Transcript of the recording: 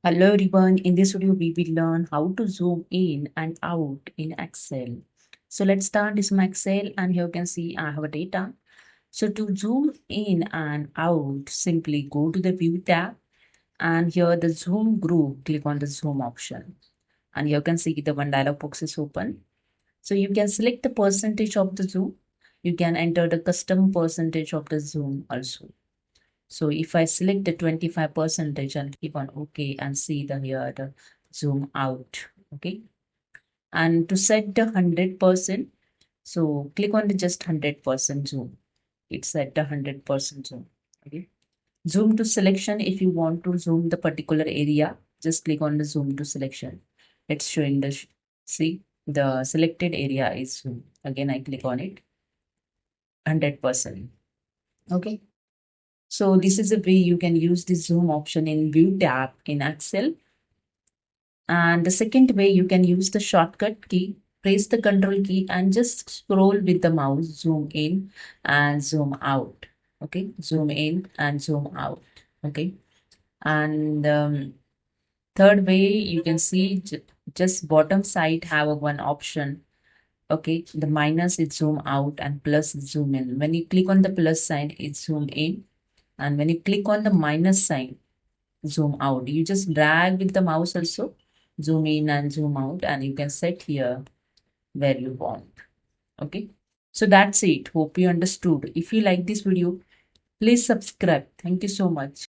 Hello everyone, in this video we will learn how to zoom in and out in Excel. So let's start this my Excel, and here you can see I have a data. So to zoom in and out, simply go to the view tab, and here the zoom group, click on the zoom option. And here you can see the one dialog box is open. So you can select the percentage of the zoom. You can enter the custom percentage of the zoom also. So if I select the 25% and click on OK and see the here the zoom out. Okay. And to set the 100%, so click on the just 100% zoom. It's set the 100% zoom. Okay. Zoom to selection. If you want to zoom the particular area, just click on the zoom to selection. It's showing the see the selected area is zoom. Again, I click on it 100%. Okay. So this is a way you can use the zoom option in view tab in Excel. And the second way, you can use the shortcut key, press the control key and just scroll with the mouse, zoom in and zoom out. Okay, zoom in and zoom out. Okay, and third way, you can see just bottom side have a one option. Okay, the minus is zoom out and plus is zoom in. When you click on the plus sign, it's zoom in, and when you click on the minus sign, zoom out. You just drag with the mouse also, zoom in and zoom out, and you can set here where you want. Okay. So that's it. Hope you understood. If you like this video, please subscribe. Thank you so much.